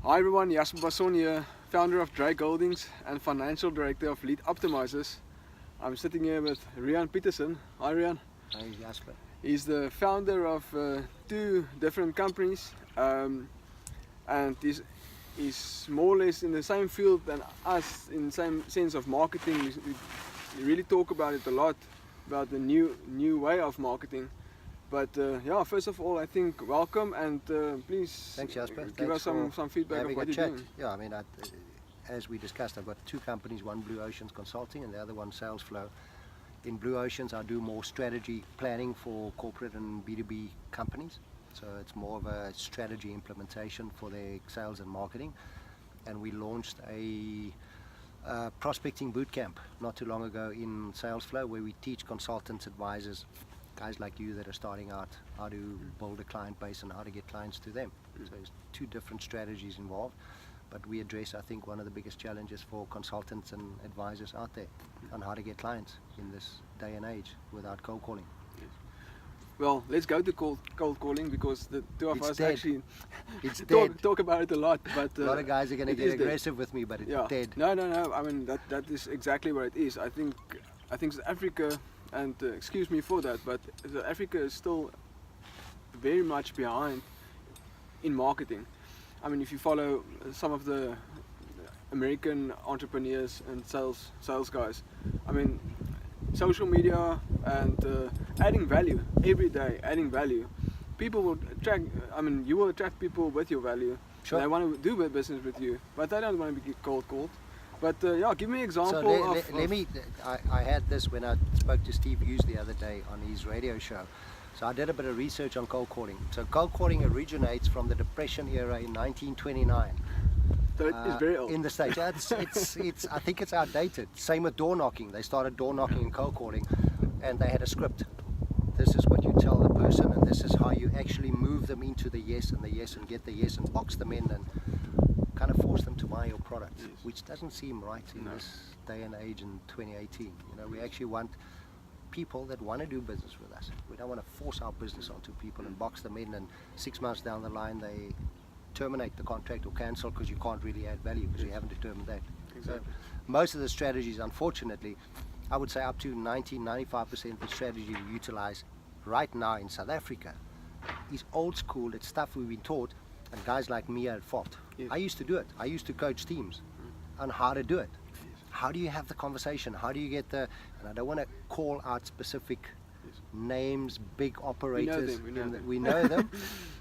Hi everyone, Jasper Basson here, founder of Dryk Holdings and financial director of Lead Optimizers. I'm sitting here with Riaan Pietersen. Hi Riaan. Hi Jasper. He's the founder of two different companies and he's more or less in the same field than us in the same sense of marketing. We really talk about it a lot, about the new way of marketing. But yeah, first of all, I think welcome and please Thanks, Jasper. give us some feedback of what you're doing. Yeah, I mean, as we discussed, I've got two companies, one Blue Oceans Consulting and the other one Salesflow. In Blue Oceans, I do more strategy planning for corporate and B2B companies. So it's more of a strategy implementation for their sales and marketing. And we launched a prospecting bootcamp not too long ago in Salesflow, where we teach consultants, advisors, guys like you that are starting out, how to build a client base and how to get clients to them. So there's two different strategies involved, but we address, I think, one of the biggest challenges for consultants and advisors out there on how to get clients in this day and age without cold calling. Well, let's go to cold calling, because the two of us dead. Actually talk about it a lot. But a lot of guys are going to get aggressive with me, but it's dead. No. I mean that is exactly what it is. I think South Africa, and excuse me for that, but South Africa is still very much behind in marketing. I mean, if you follow some of the American entrepreneurs and sales guys, I mean, social media and adding value every day, adding value. People will attract. I mean, you will attract people with your value. Sure. They want to do business with you, but they don't want to be cold called. But yeah, give me an example. So I had this when I spoke to Steve Hughes the other day on his radio show. So I did a bit of research on cold calling. So cold calling originates from the Depression era in 1929. So it's very old. In the States. It's I think it's outdated. Same with door knocking. They started door knocking and cold calling, and they had a script. This is what you tell the person, and this is how you actually move them into the yes and get the yes and box them in and kind of force them to buy your product, which doesn't seem right in this day and age in 2018. You know, we actually want people that want to do business with us. We don't want to force our business onto people and box them in, and 6 months down the line they terminate the contract or cancel because you can't really add value because you haven't determined that. Exactly. So most of the strategies, unfortunately, I would say up to 90-95% of the strategy we utilize right now in South Africa is old school. It's stuff we've been taught, and guys like me are at fault. Yes. I used to do it. I used to coach teams on how to do it. How do you have the conversation? How do you get the, and I don't want to call out specific names, big operators. We know them,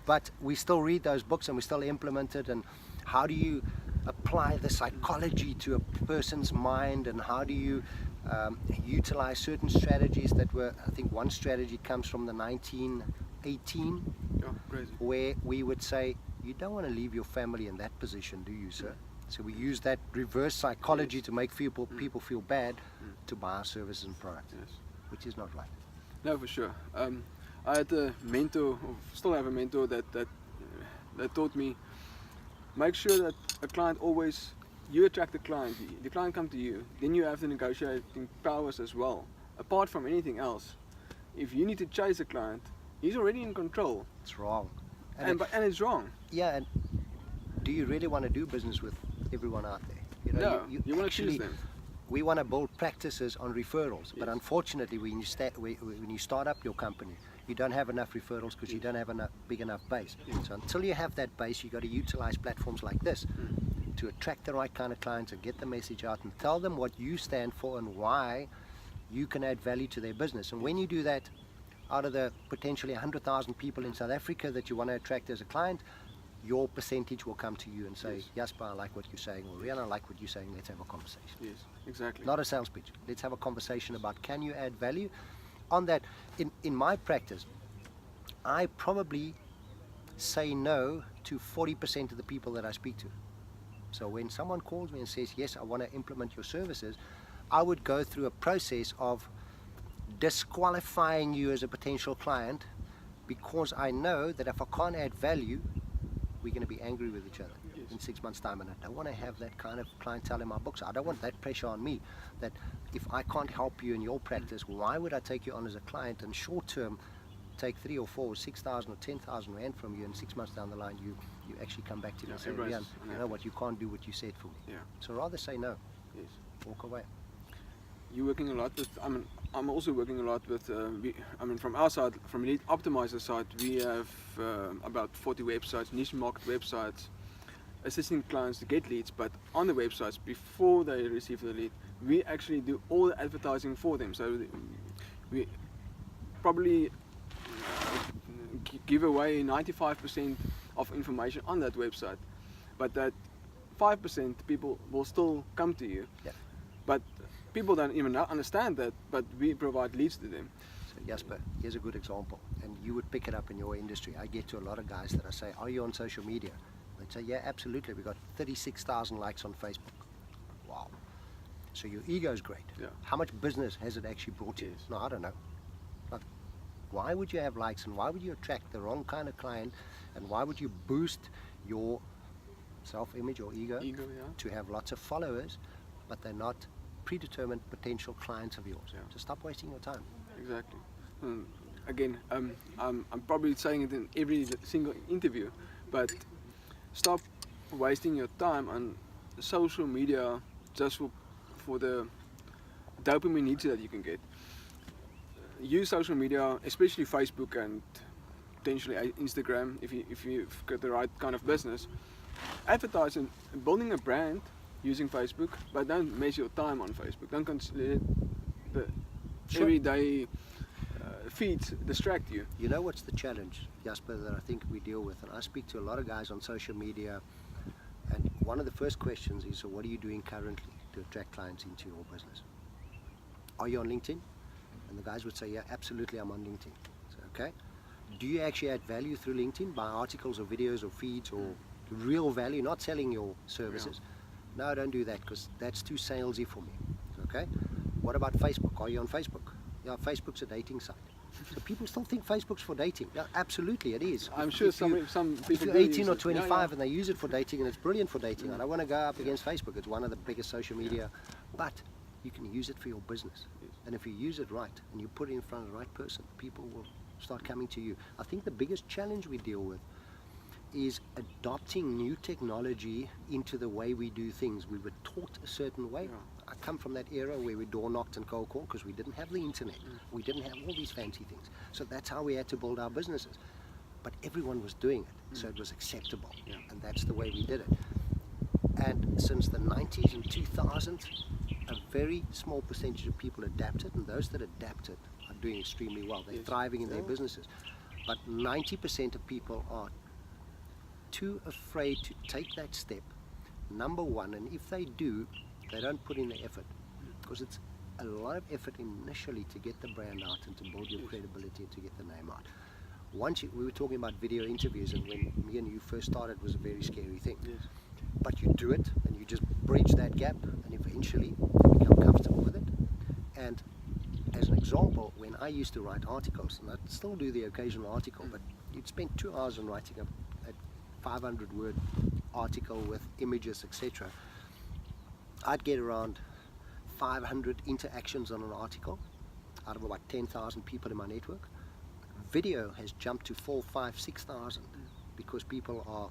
but we still read those books and we still implement it. And how do you apply the psychology to a person's mind, and how do you utilize certain strategies that were, I think one strategy comes from the 1918, where we would say, you don't want to leave your family in that position, do you, sir? So we use that reverse psychology to make people feel bad to buy our services and products, which is not right. No, for sure. I had a mentor, or still have a mentor that taught me, make sure that a client always, you attract the client come to you, then you have the negotiating powers as well. Apart from anything else, if you need to chase a client, he's already in control. It's wrong. And it's wrong. Yeah, and do you really want to do business with everyone out there? You know, no, you want to choose them. We want to build practices on referrals, but unfortunately when you start up your company, you don't have enough referrals because you don't have a big enough base. So until you have that base, you got to utilize platforms like this to attract the right kind of clients and get the message out and tell them what you stand for and why you can add value to their business. And when you do that, out of the potentially 100,000 people in South Africa that you want to attract as a client, your percentage will come to you and say, Jasper, I like what you're saying, or Riaan, I like what you're saying, let's have a conversation. Yes, exactly. Not a sales pitch. Let's have a conversation about, can you add value? On that, in my practice, I probably say no to 40% of the people that I speak to. So when someone calls me and says, yes, I want to implement your services, I would go through a process of disqualifying you as a potential client, because I know that if I can't add value, we're going to be angry with each other in 6 months' time, and I don't want to have that kind of clientele in my books. I don't want that pressure on me, that if I can't help you in your practice, why would I take you on as a client? And short term, take 3 or 4 or 6,000 or 10,000 rand from you, and 6 months down the line you actually come back to me and say, Riaan, you know what, you can't do what you said for me. Yeah. So rather say no. Yes. Walk away. You're working a lot with, I'm also working a lot with, from our side, from Lead Optimizer side, we have about 40 websites, niche market websites, assisting clients to get leads, but on the websites, before they receive the lead, we actually do all the advertising for them. So we probably give away 95% of information on that website, but that 5% people will still come to you. Yeah. But people don't even understand that, but we provide leads to them. So Jasper, here's a good example, and you would pick it up in your industry. I get to a lot of guys that I say, are you on social media? They'd say, yeah, absolutely. We got 36,000 likes on Facebook. Wow. So your ego's great. Yeah. How much business has it actually brought you? Yes. No, I don't know. Like, why would you have likes, and why would you attract the wrong kind of client, and why would you boost your self-image or ego Yeah. to have lots of followers, but they're not predetermined potential clients of yours? Yeah. So stop wasting your time. Exactly. Again, I'm probably saying it in every single interview, but stop wasting your time on social media just for the dopamine hits that you can get. Use social media, especially Facebook and potentially Instagram, if you've got the right kind of business. Advertise and building a brand using Facebook, but don't waste your time on Facebook. Don't let the everyday feeds distract you. You know what's the challenge, Jasper, that I think we deal with? And I speak to a lot of guys on social media, and one of the first questions is, so what are you doing currently to attract clients into your business? Are you on LinkedIn? And the guys would say, yeah, absolutely, I'm on LinkedIn. So, okay. Do you actually add value through LinkedIn by articles or videos or feeds or real value, not selling your services? Yeah. No, don't do that, because that's too salesy for me. Okay. What about Facebook? Are you on Facebook? Yeah, Facebook's a dating site. So people still think Facebook's for dating. Yeah, absolutely, it is. I'm sure some people. If you're 18 or 25 and they use it for dating, and it's brilliant for dating, I don't want to go up against Facebook. It's one of the biggest social media, but you can use it for your business. Yes. And if you use it right and you put it in front of the right person, people will start coming to you. I think the biggest challenge we deal with is adopting new technology into the way we do things. We were taught a certain way. Yeah. I come from that era where we door knocked and cold called because we didn't have the internet. We didn't have all these fancy things. So that's how we had to build our businesses. But everyone was doing it, so it was acceptable. Yeah. And that's the way we did it. And since the 90s and 2000s, a very small percentage of people adapted, and those that adapted are doing extremely well. They're thriving in their businesses. But 90% of people are too afraid to take that step, number one, and if they do, they don't put in the effort, because it's a lot of effort initially to get the brand out and to build your credibility and to get the name out. We were talking about video interviews, and when me and you first started, it was a very scary thing. Yes. But you do it, and you just bridge that gap, and eventually you become comfortable with it. And as an example, when I used to write articles, and I still do the occasional article, but you'd spend 2 hours on writing a 500-word article with images, etc. I'd get around 500 interactions on an article out of about 10,000 people in my network. Video has jumped to 4, 5, 6,000 because people are,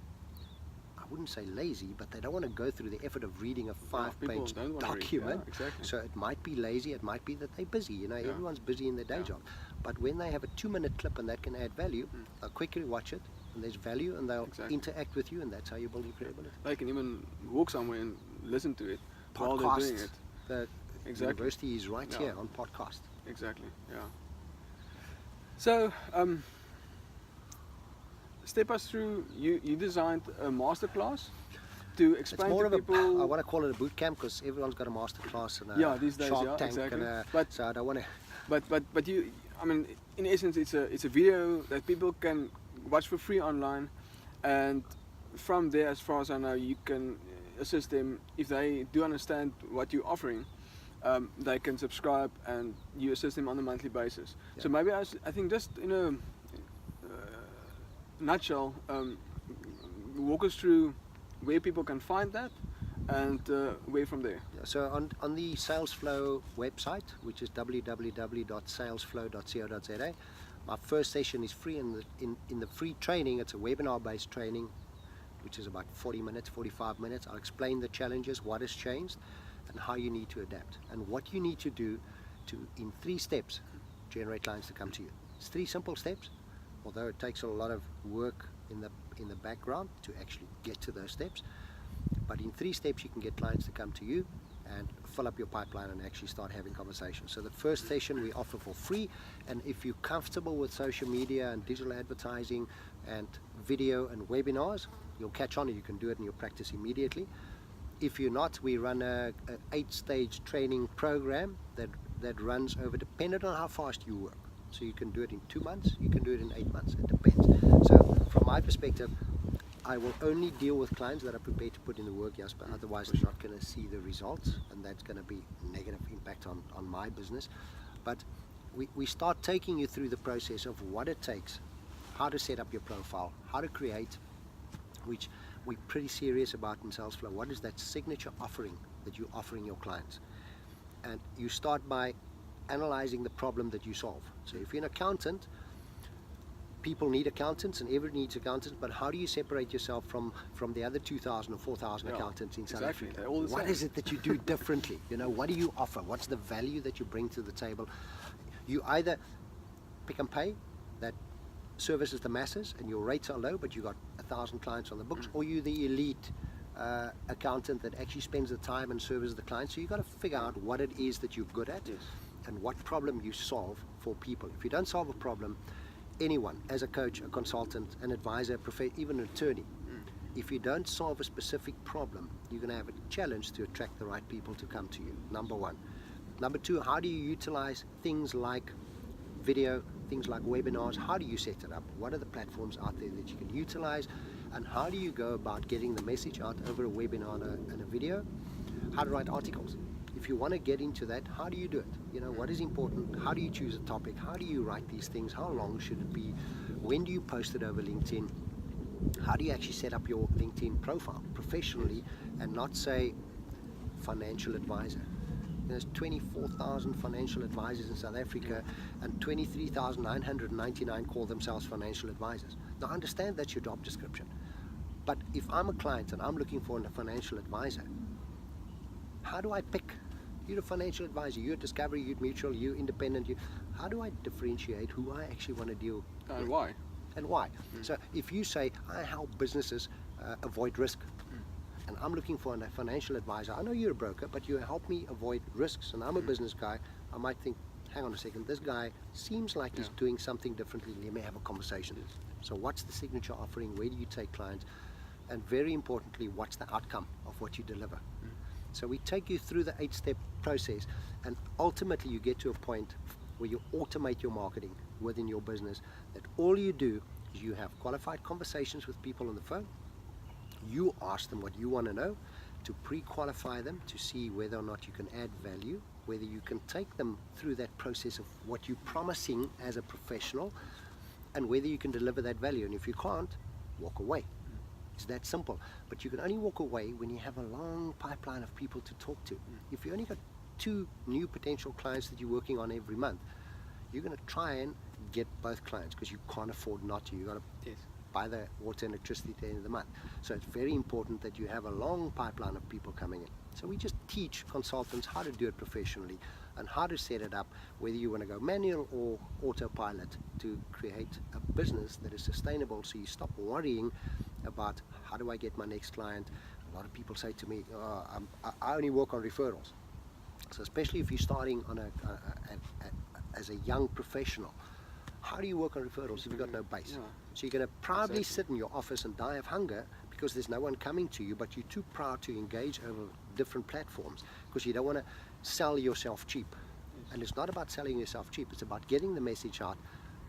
I wouldn't say lazy, but they don't want to go through the effort of reading a 5-page document. Yeah, exactly. So it might be lazy, it might be that they're busy. You know, everyone's busy in their day job. But when they have a 2-minute clip and that can add value, they'll quickly watch it, and there's value, and they'll interact with you, and that's how you build your credibility. They can even walk somewhere and listen to it while Podcast. they're doing it. The university is right here on podcast. Exactly, yeah. So, step us through, you designed a masterclass to explain it's more to of people. I want to call it a boot camp because everyone's got a masterclass and a these days, Shark Tank, exactly. and so I don't want to. But you, I mean, in essence, it's a video that people can watch for free online, and from there, as far as I know, you can assist them if they do understand what you're offering. They can subscribe, and you assist them on a monthly basis. Yeah. So maybe I think just in a nutshell, walk us through where people can find that, and where from there. Yeah, so on the Salesflow website, which is www.salesflow.co.za, My first session is free, and in the free training, it's a webinar-based training, which is about 40 minutes, 45 minutes. I'll explain the challenges, what has changed, and how you need to adapt, and what you need to do to, in 3 steps, generate clients to come to you. It's 3 simple steps, although it takes a lot of work in the background to actually get to those steps. But in 3 steps, you can get clients to come to you and fill up your pipeline and actually start having conversations. So the first session we offer for free, and if you're comfortable with social media and digital advertising and video and webinars, you'll catch on and you can do it in your practice immediately. If you're not, we run a 8-stage training program that runs over, depending on how fast you work. So you can do it in 2 months, you can do it in 8 months, it depends. So from my perspective, I will only deal with clients that are prepared to put in the work, Jasper. Otherwise, they're not going to see the results, and that's going to be a negative impact on my business. But we start taking you through the process of what it takes, how to set up your profile, how to create, which we're pretty serious about in Salesflow. What is that signature offering that you're offering your clients? And you start by analyzing the problem that you solve. So if you're an accountant, people need accountants and everyone needs accountants, but how do you separate yourself from the other 2,000 or 4,000 accountants in South Africa? What is it that you do differently? You know, what do you offer? What's the value that you bring to the table? You either pick and pay that services the masses and your rates are low, but you got 1,000 clients on the books, or you the elite accountant that actually spends the time and services the clients. So you've got to figure out what it is that you're good at and what problem you solve for people. If you don't solve a problem, anyone, as a coach, a consultant, an advisor, even an attorney, if you don't solve a specific problem, you're going to have a challenge to attract the right people to come to you, number one. Number two, how do you utilize things like video, things like webinars? How do you set it up? What are the platforms out there that you can utilize? And how do you go about getting the message out over a webinar and a video? How to write articles. If you want to get into that, how do you do it? You know, what is important? How do you choose a topic? How do you write these things? How long should it be? When do you post it over LinkedIn? How do you actually set up your LinkedIn profile professionally and not say financial advisor? There's 24,000 financial advisors in South Africa, and 23,999 call themselves financial advisors. Now, understand that's your job description. But if I'm a client and I'm looking for a financial advisor, how do I pick? You're a financial advisor, you're Discovery, you're Mutual, you're Independent. How do I differentiate who I actually want to deal with? And why? And why? So if you say, I help businesses avoid risk, and I'm looking for a financial advisor, I know you're a broker, but you help me avoid risks, and I'm a business guy, I might think, hang on a second, this guy seems like he's doing something differently, let me have a conversation. So what's the signature offering? Where do you take clients? And very importantly, what's the outcome of what you deliver? So we take you through the 8-step process, and ultimately you get to a point where you automate your marketing within your business, that all you do is you have qualified conversations with people on the phone. You ask them what you want to know, to pre-qualify them, to see whether or not you can add value, whether you can take them through that process of what you're promising as a professional, and whether you can deliver that value. And if you can't, walk away. It's that simple. But you can only walk away when you have a long pipeline of people to talk to. If you only got 2 new potential clients that you're working on every month, you're going to try and get both clients, because you can't afford not to. You've got to buy the water and electricity at the end of the month. So it's very important that you have a long pipeline of people coming in. So we just teach consultants how to do it professionally and how to set it up, whether you want to go manual or autopilot, to create a business that is sustainable, so you stop worrying about how do I get my next client. A lot of people say to me, I only work on referrals. So especially if you're starting on as a young professional, how do you work on referrals if you've got no base? So you're going to proudly sit in your office and die of hunger because there's no one coming to you, but you're too proud to engage over different platforms because you don't want to sell yourself cheap. And it's not about selling yourself cheap, it's about getting the message out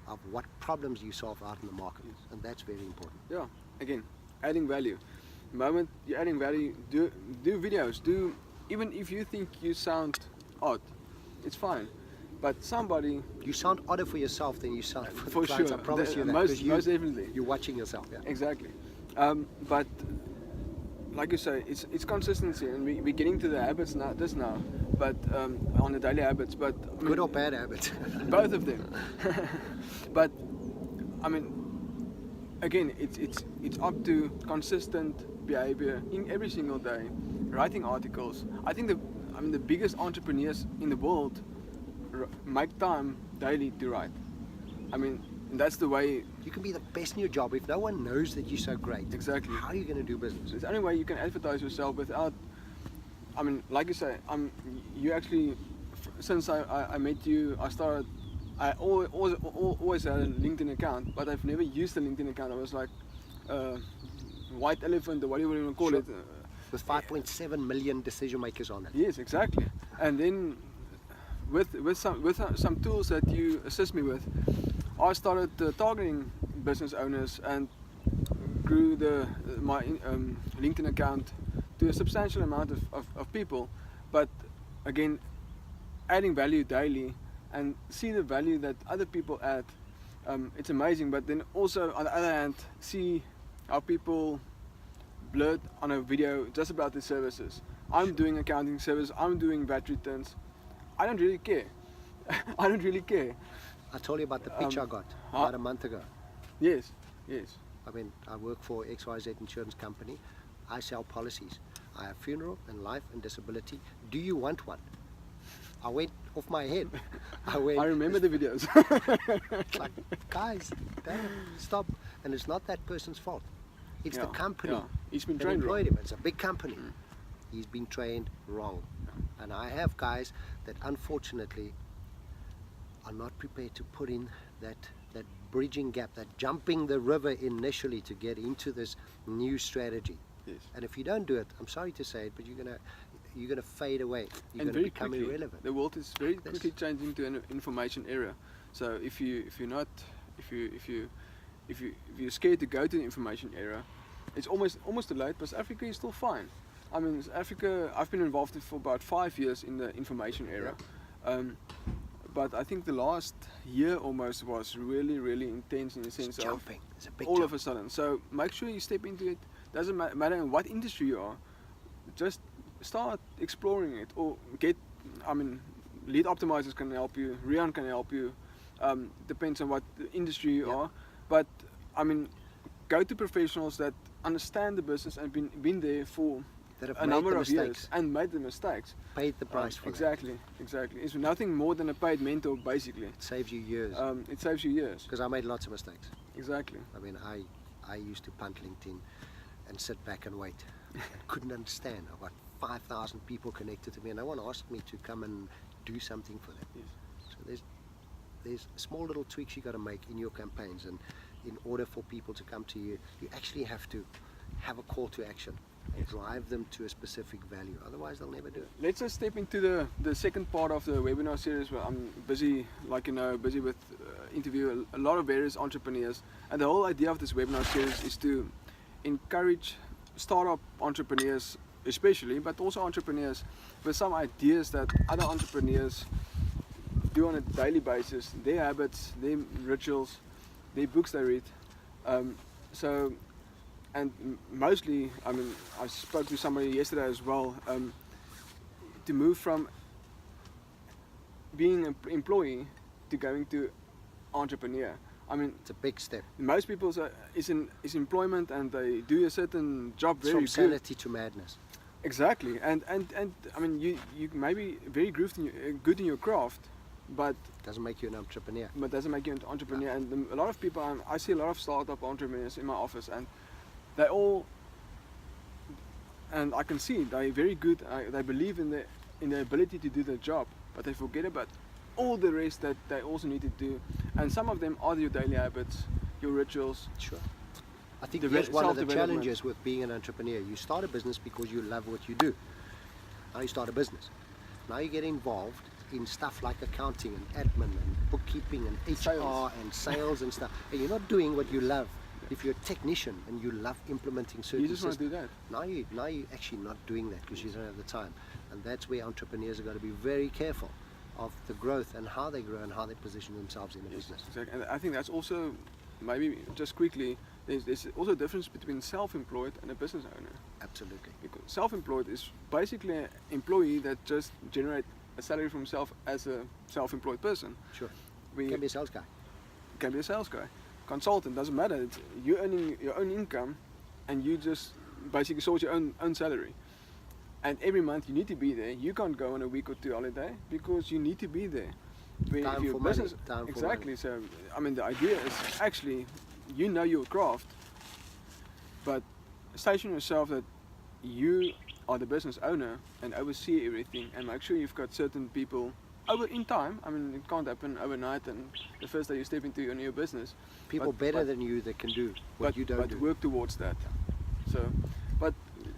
of what problems you solve out in the market, and that's very important. Yeah, again, adding value. The moment you're adding value, do videos, even if you think you sound odd, it's fine. But somebody... You sound odder for yourself than you sound for the clients, sure. I promise you that. Most definitely. You're watching yourself, yeah. Exactly. But like you say, it's consistency, and we're getting to the habits now. But on the daily habits. But I mean, Good or bad habits? both of them. But I mean, again, it's up to consistent behavior in every single day, writing articles. I think the biggest entrepreneurs in the world make time daily to write. I mean, that's the way. You can be the best in your job if no one knows that you're so great. Exactly. How are you going to do business? It's the only way you can advertise yourself without. I mean, like you say, you actually, since I met you, I always had a LinkedIn account, but I've never used a LinkedIn account. I was like white elephant, or whatever you want to call Sure. it. With 5.7 million decision makers on it. Yes, exactly. And then with some tools that you assist me with, I started targeting business owners and grew my LinkedIn account to a substantial amount of people. But again, adding value daily and see the value that other people add, it's amazing. But then also on the other hand, see how people blurt on a video just about the services. I'm doing accounting service, I'm doing VAT returns. I don't really care. I don't really care. I told you about the pitch I got about a month ago. Yes. I mean, I work for XYZ insurance company. I sell policies. I have funeral and life and disability. Do you want one? I went off my head. I remember the videos. It's like, guys, damn, stop. And it's not that person's fault. It's the company. Yeah. He's been that trained employed wrong. him. It's a big company. He's been trained wrong. And I have guys that unfortunately are not prepared to put in that bridging gap, that jumping the river initially to get into this new strategy. Yes. And if you don't do it, I'm sorry to say it, but you're gonna fade away. You're And gonna very become quickly, irrelevant. the world is very quickly changing to an information era. So if you're scared to go to the information era, it's almost too late. But Africa is still fine. I mean, Africa. I've been involved for about 5 years in the information era, but I think the last year almost was really intense in the sense It's jumping. It's a big all jump. of a sudden. So make sure you step into it. Doesn't matter in what industry you are. Just start exploring it, or lead optimizers can help you. Riaan can help you. Depends on what industry you are. But I mean, go to professionals that understand the business and been there for That have a made number the of years mistakes. and made the mistakes. Paid the price for Exactly. It's nothing more than a paid mentor, basically. that. It saves you years. It saves you years. Because I made lots of mistakes. Exactly. I mean, I used to punt LinkedIn and sit back and wait. I couldn't understand. I've got 5,000 people connected to me, and no one asked me to come and do something for them. Yes. So there's small little tweaks you got to make in your campaigns, and in order for people to come to you, you actually have to have a call to action. Yes. Drive them to a specific value. Otherwise, they'll never do it. Let's just step into the second part of the webinar series where I'm busy, busy with interview a lot of various entrepreneurs. And the whole idea of this webinar series is to encourage startup entrepreneurs especially, but also entrepreneurs with some ideas that other entrepreneurs do on a daily basis, their habits, their rituals, their books they read. And mostly, I mean, I spoke to somebody yesterday as well, to move from being an employee to going to entrepreneur. I mean, It's a big step. most people is employment and they do a certain job It's very from good. sanity to madness. Exactly, and I mean, you may be very good in your craft, but Doesn't make you an entrepreneur. doesn't make you an entrepreneur. And a lot of people, I see a lot of startup entrepreneurs in my office, and they all, and I can see they're very good. They believe in their ability to do their job, but they forget about all the rest that they also need to do. And some of them are your daily habits, your rituals. Sure. I think Deve- here's one of the self-development. challenges with being an entrepreneur. You start a business because you love what you do. Now you start a business. Now you get involved in stuff like accounting and admin and bookkeeping and HR Sales. and sales and stuff. And you're not doing what you love. If you're a technician and you love implementing certain You just want to systems, do that. now you're actually not doing that because you don't have the time. And that's where entrepreneurs are going to be very careful of the growth and how they grow and how they position themselves in the business. Exactly. And I think that's also, maybe just quickly, there's also a difference between self-employed and a business owner. Absolutely. Because self-employed is basically an employee that just generates a salary for himself as a self-employed person. Sure. We Can be a sales guy. can be a sales guy, consultant, doesn't matter. It's you earning your own income, and you just basically sort your own salary. And every month you need to be there. You can't go on a week or two holiday because you need to be there. Where Time if you're for a money, business, time for exactly. So I mean, the idea is actually you know your craft, but station yourself that you are the business owner and oversee everything, and make sure you've got certain people over in time. I mean, it can't happen overnight and the first day you step into your new business. People better than you that can do what you don't do. But work towards that. So, but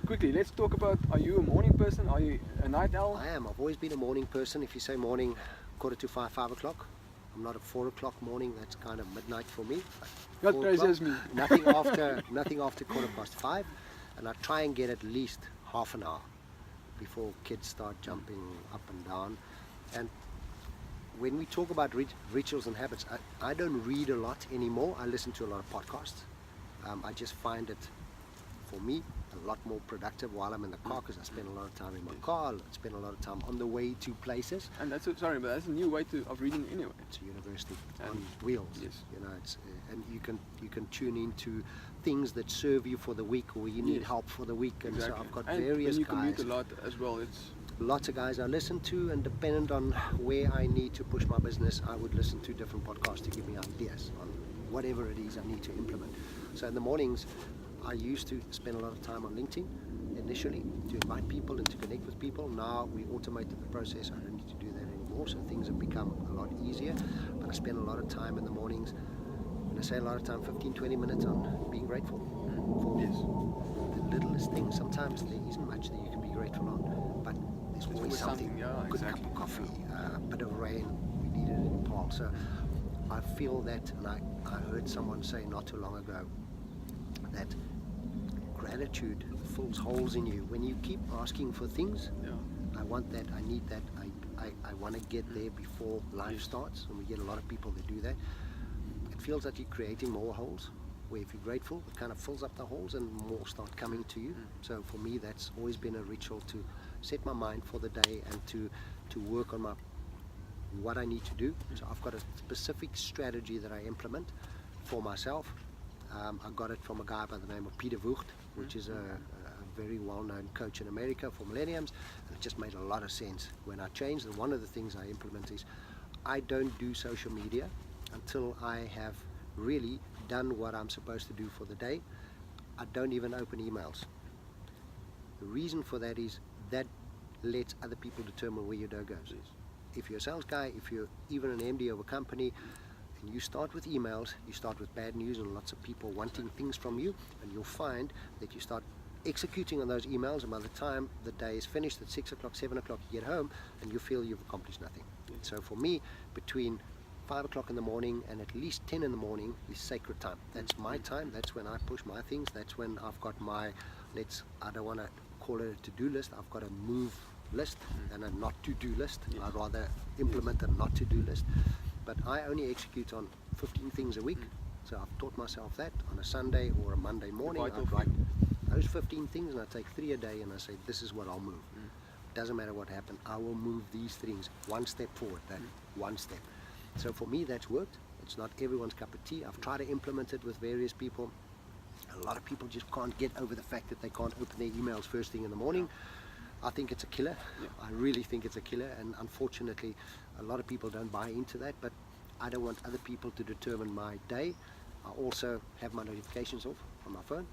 quickly, let's talk about, are you a morning person? Are you a night owl? I am. I've always been a morning person. If you say morning, 4:45, 5 o'clock. I'm not a 4 o'clock morning. That's kind of midnight for me. Not 4 crazy o'clock, as me. nothing after 5:15, and I try and get at least half an hour before kids start jumping up and down. And when we talk about rituals and habits, I don't read a lot anymore. I listen to a lot of podcasts. I just find it, for me, a lot more productive while I'm in the car, because I spend a lot of time in my car. I spend a lot of time on the way to places. And that's sorry, but that's a new way of reading anyway. It's a university And on wheels. yes. You know, it's and you can tune into things that serve you for the week, or you need Yes. help for the week. And Exactly. so I've got and various when you guys. commute a lot as well, it's Lots of guys I listen to, and dependent on where I need to push my business, I would listen to different podcasts to give me ideas on whatever it is I need to implement. So in the mornings, I used to spend a lot of time on LinkedIn initially to invite people and to connect with people. Now we automated the process. I don't need to do that anymore, so things have become a lot easier. But I spend a lot of time in the mornings. When I say a lot of time, 15-20 minutes on being grateful for yes. the littlest things. Sometimes there isn't much that you can be grateful on, but there's always always something. something, yeah, Good exactly. cup of coffee, a bit of rain. We needed it in Paul. So I feel that, and I heard someone say not too long ago that gratitude fills holes in you. When you keep asking for things, Yeah. I want that, I need that, I want to get there before life starts, and we get a lot of people that do that. It feels like you're creating more holes, where if you're grateful, it kind of fills up the holes and more start coming to you. So for me, that's always been a ritual to set my mind for the day and to work on what I need to do. So I've got a specific strategy that I implement for myself. I got it from a guy by the name of Peter Vught, which is a very well-known coach in America for millenniums, and it just made a lot of sense when I changed. And one of the things I implement is I don't do social media until I have really done what I'm supposed to do for the day. I don't even open emails. The reason for that is that lets other people determine where your dough goes. Yes. If you're a sales guy, if you're even an MD of a company, and you start with emails, you start with bad news and lots of people wanting things from you, and you'll find that you start executing on those emails, and by the time the day is finished at 6 o'clock, 7 o'clock, you get home and you feel you've accomplished nothing. So for me, between 5 o'clock in the morning and at least 10 in the morning is sacred time. That's my time. That's when I push my things. That's when I've got my, I don't want to call it a to-do list. I've got a move list and a not to-do list. Yes. I'd rather implement a not to-do list. But I only execute on 15 things a week. So I've taught myself that on a Sunday or a Monday morning. Vital I'd for write you. those 15 things, and I take 3 a day, and I say, this is what I'll move. Doesn't matter what happened, I will move these things one step forward, that one step. So for me, that's worked. It's not everyone's cup of tea. I've tried to implement it with various people. A lot of people just can't get over the fact that they can't open their emails first thing in the morning. I think it's a killer. Yeah. I really think it's a killer, and unfortunately a lot of people don't buy into that, but I don't want other people to determine my day. I also have my notifications off on my phone.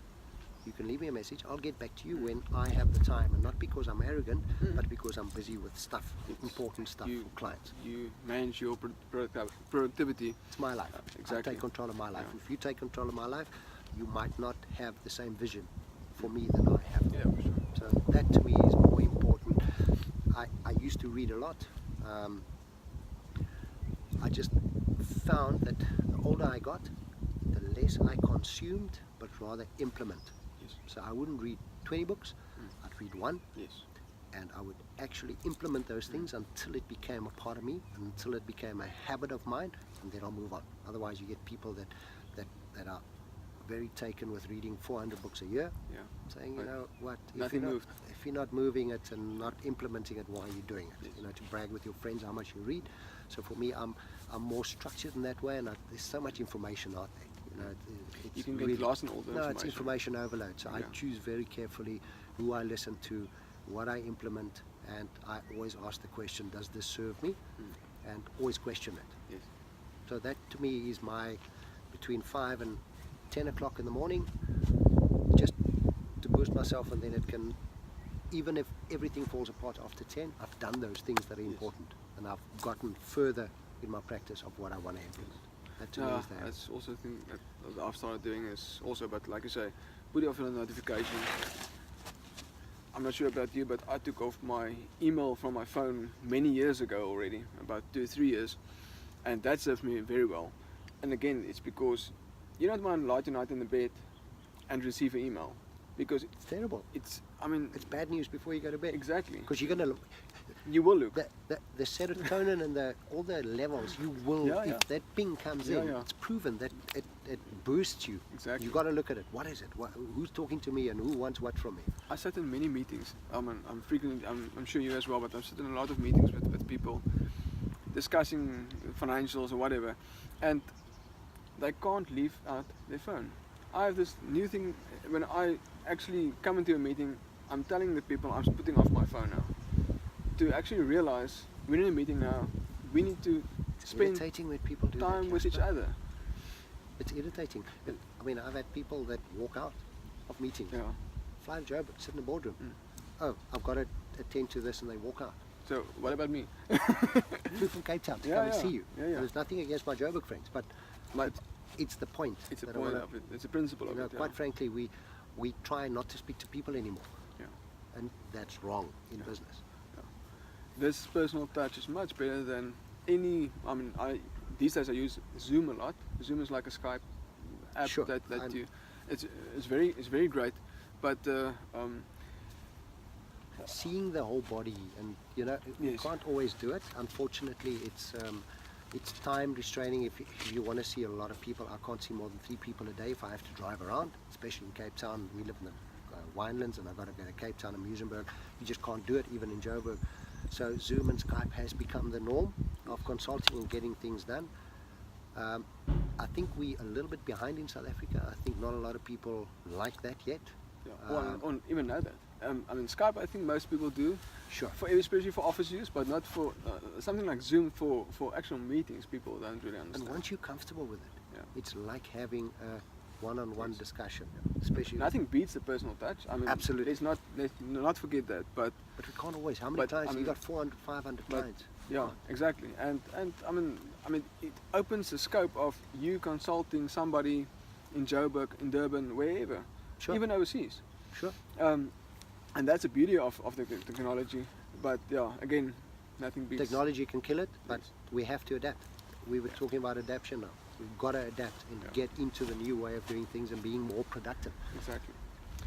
You can leave me a message, I'll get back to you when I have the time, and not because I'm arrogant, but because I'm busy with stuff, important stuff for clients. You manage your productivity. It's my life. Exactly. I take control of my life. Yeah. If you take control of my life, you might not have the same vision for me than I have. Yeah, for sure. So that to me is more important. I used to read a lot. I just found that the older I got, the less I consumed, but rather implement. Yes. So I wouldn't read 20 books, I'd read one, Yes. and I would actually implement those things until it became a part of me, until it became a habit of mine, and then I'll move on. Otherwise you get people that are very taken with reading 400 books a year, Yeah. saying, But what, nothing moved. if you're not moving it and not implementing it, why are you doing it? Yes. To brag with your friends how much you read. So for me, I'm more structured in that way, and there's so much information out there. It's You can get really, lost in all the no, it's information. information overload. So I Yeah. choose very carefully who I listen to, what I implement, and I always ask the question, does this serve me? And always question it. Yes. So that to me is my between 5 and 10 o'clock in the morning, just to boost myself, and then it can, even if everything falls apart after 10, I've done those things that are important, and I've gotten further in my practice of what I want to implement. That to me is the That's also a thing that I've started doing is also, but like you say, put off the notifications. I'm not sure about you, but I took off my email from my phone many years ago already, about 2 or 3 years, and that served me very well. And again, it's because you don't want to lie tonight in the bed and receive an email, because It's terrible. it's It's bad news before you go to bed. exactly, Because you're going to, you will look. the serotonin and all the levels, you will, Yeah, yeah. if that ping comes Yeah, in, yeah. it's proven that it boosts you. Exactly. You got to look at it. What is it? Who's talking to me and who wants what from me? I sat in many meetings. I'm frequently, I'm sure you as well, but I've sat in a lot of meetings with people discussing financials or whatever, and they can't leave out their phone. I have this new thing when I actually come into a meeting. I'm telling the people I'm putting off my phone now, to actually realize we're in a meeting now. We need to It's spend irritating when people do time that, with each Jasper. other. It's irritating. I mean, I've had people that walk out of meetings, Yeah. fly to Joburg, sit in the boardroom. Mm. Oh, I've got to attend to this, and they walk out. So what about me? Flew from Cape Town to Yeah, come and yeah. see you. Yeah, yeah. There's nothing against my Joburg friends, but But it's the point. it's a that I point wanna- of it. It's a principle of it. Yeah. Quite frankly, we try not to speak to people anymore, Yeah. and that's wrong in business. This personal touch is much better than any. These days I use Zoom a lot. Zoom is like a Skype app Sure, that I'm- you. It's very great, but Seeing the whole body, and you Yes. can't always do it. Unfortunately, it's time restraining. If you want to see a lot of people, I can't see more than 3 people a day if I have to drive around, especially in Cape Town. We live in the Winelands, and I've got to go to Cape Town and Muizenberg. You just can't do it, even in Joburg. So Zoom and Skype has become the norm of consulting and getting things done. I think we're a little bit behind in South Africa. I think not a lot of people like that yet. or even know that. Skype, I think most people do, Sure. especially for office use, but not for something like Zoom for actual meetings. People don't really And understand. once you're comfortable with it, Yeah. it's like having a one-on-one Yes. discussion, especially. Nothing beats the personal touch. Absolutely. Let's not forget that. But But we can't always. How many But, clients? I You mean- got 400, 500 but- clients. yeah, exactly. And it opens the scope of you consulting somebody in Joburg, in Durban, wherever, Sure. even overseas. Sure. And that's the beauty of the technology. But yeah, again, nothing beats. Technology can kill it, but Yes. we have to adapt. We were talking about adaptation now. We've got to adapt and Yeah. get into the new way of doing things and being more productive. Exactly.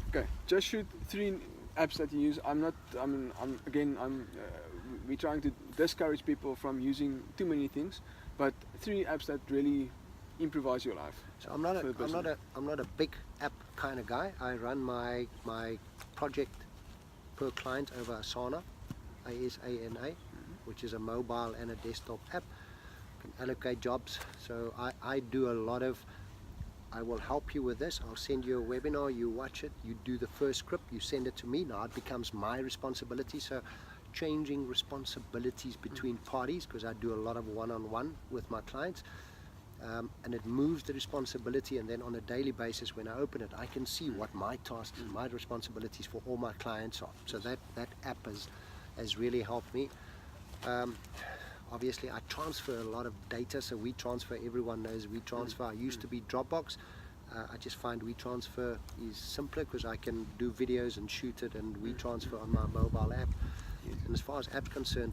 Okay, just shoot 3 apps that you use. We're trying to discourage people from using too many things, but 3 apps that really improvise your life. So I'm not For the I'm not a big app kind of guy. I run my project per client over Asana, ASANA, which is a mobile and a desktop app. Can allocate jobs. So I do a lot of. I will help you with this. I'll send you a webinar. You watch it. You do the first script. You send it to me. Now it becomes my responsibility. So changing responsibilities between parties, because I do a lot of one-on-one with my clients. And it moves the responsibility, and then on a daily basis when I open it, I can see what my tasks and my responsibilities for all my clients are. So that app has really helped me. Obviously I transfer a lot of data, so WeTransfer, everyone knows WeTransfer. I used to be Dropbox. I just find WeTransfer is simpler because I can do videos and shoot it and WeTransfer on my mobile app. And as far as apps concerned,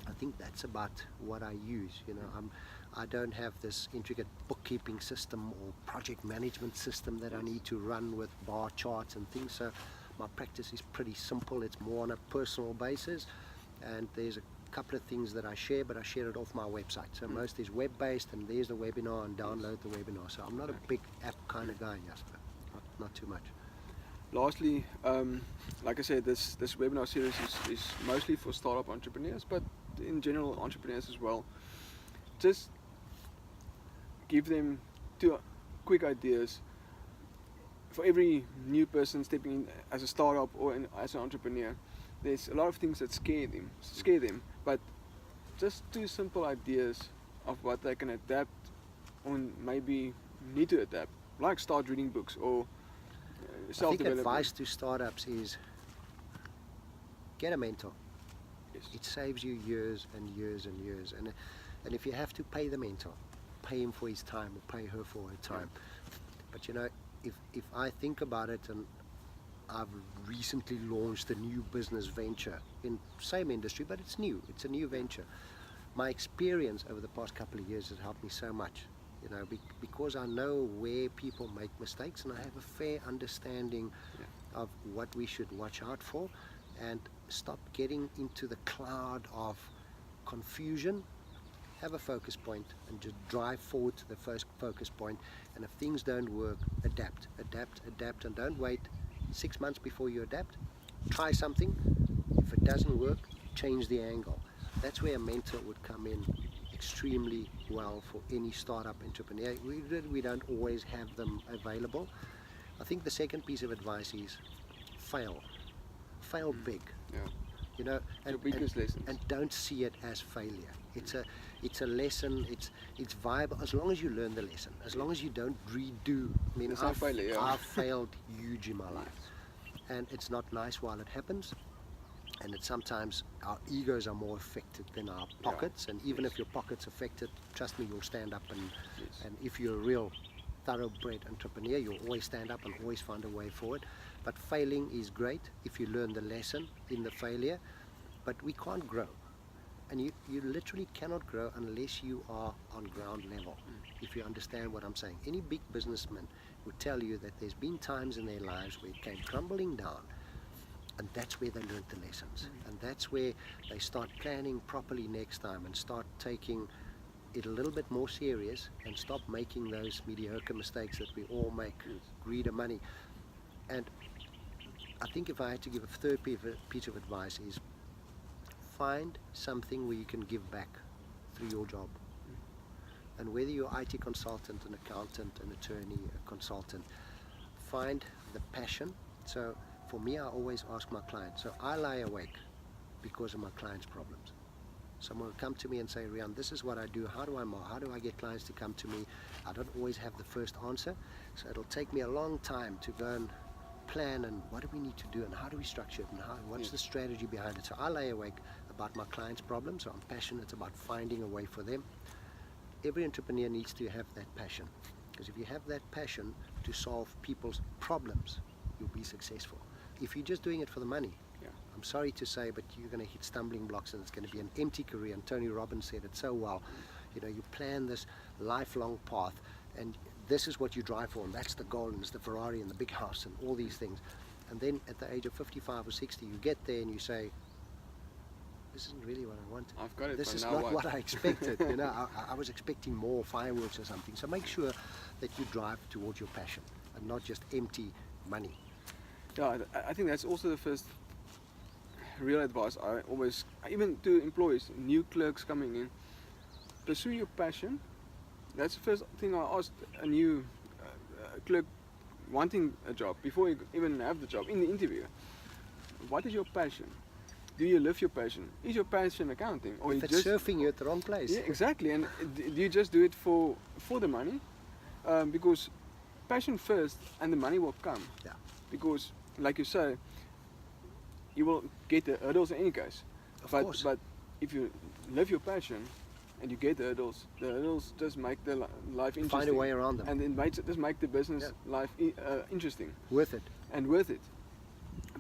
I think that's about what I use. I don't have this intricate bookkeeping system or project management system that I need to run with bar charts and things. So my practice is pretty simple. It's more on a personal basis, and there's a couple of things that I share, but I share it off my website. So most is web-based, and there's the webinar, and download the webinar. So I'm not a big app kind of guy, Jasper. Not too much. Lastly, like I said, this webinar series is mostly for startup entrepreneurs, but in general entrepreneurs as well. Just give them 2 quick ideas for every new person stepping in as a startup or as an entrepreneur. There's a lot of things that scare them, but just 2 simple ideas of what they can adapt or maybe need to adapt, like start reading books or I think self-development. advice to startups is get a mentor. Yes. It saves you years and years and years. And if you have to pay the mentor, pay him for his time or pay her for her time. But you know, if I think about it, and I've recently launched a new business venture in same industry, but it's new. It's a new venture. My experience over the past couple of years has helped me so much. You know, because I know where people make mistakes, and I have a fair understanding of what we should watch out for, and stop getting into the cloud of confusion. Have a focus point and just drive forward to the first focus point. And if things don't work, adapt, and don't wait 6 months before you adapt. Try something. If it doesn't work, change the angle. That's where a mentor would come in extremely well for any startup entrepreneur. We don't always have them available. I think the second piece of advice is fail big. You know, Your biggest lesson. And don't see it as failure. It's a lesson. It's viable as long as you learn the lesson. As long as you don't redo. I mean, I've failed huge in my life, and it's not nice while it happens. And it's sometimes our egos are more affected than our pockets. And even if your pocket's affected, trust me, you'll stand up. And if you're a real thoroughbred entrepreneur, you'll always stand up and always find a way forward. But failing is great if you learn the lesson in the failure. But we can't grow. And you literally cannot grow unless you are on ground level, if you understand what I'm saying. Any big businessman would tell you that there's been times in their lives where it came crumbling down. And that's where they learned the lessons. And that's where they start planning properly next time and start taking it a little bit more serious and stop making those mediocre mistakes that we all make, greed of money. And I think if I had to give a third piece of advice is find something where you can give back through your job. And whether you're IT consultant, an accountant, an attorney, a consultant, find the passion. So for me, I always ask my clients. So I lie awake because of my clients' problems. Someone will come to me and say, Riaan, this is what I do. How do I get clients to come to me? I don't always have the first answer. So it'll take me a long time to go and plan and what do we need to do and how do we structure it and what's the strategy behind it. So I lie awake about my clients' problems. So I'm passionate about finding a way for them. Every entrepreneur needs to have that passion. Because if you have that passion to solve people's problems, you'll be successful. If you're just doing it for the money, I'm sorry to say, but you're going to hit stumbling blocks and it's going to be an empty career. And Tony Robbins said it so well. You know, you plan this lifelong path and this is what you drive for, and that's the goal, and it's the Ferrari and the big house and all these things. And then at the age of 55 or 60, you get there and you say, this isn't really what I want. I've got it. This is not what I expected. You know, I was expecting more fireworks or something. So make sure that you drive towards your passion and not just empty money. Yeah, I think that's also the first real advice I even to employees, new clerks coming in, pursue your passion. That's the first thing I asked a new clerk wanting a job before you even have the job in the interview. What is your passion? Do you live your passion? Is your passion accounting, or if it's surfing, you're at the wrong place? Yeah, exactly. And do you just do it for the money? Because passion first, and the money will come. Yeah. Because, like you say, you will get the hurdles in any case. Of course. But if you live your passion and you get the hurdles just make the life interesting. Find a way around them. And it just make the business life interesting. Worth it. And worth it.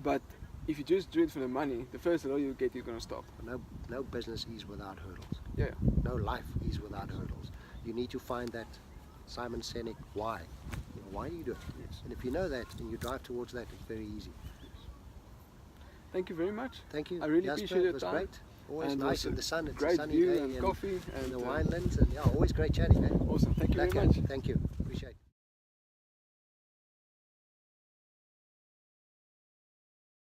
But if you just do it for the money, the first hurdle you get, you're going to stop. No business is without hurdles. Yeah. No life is without hurdles. You need to find that Simon Sinek why. You know, why do you do it? Yes. And if you know that and you drive towards that, it's very easy. Thank you very much. Thank you. I really Jasper, appreciate your it was time. great. Always And nice also in the sun. It's a great sunny view day and in coffee the and winelands, and yeah, always great chatting. Eh? awesome. Thank you very Lekker. much. Thank you. Appreciate it.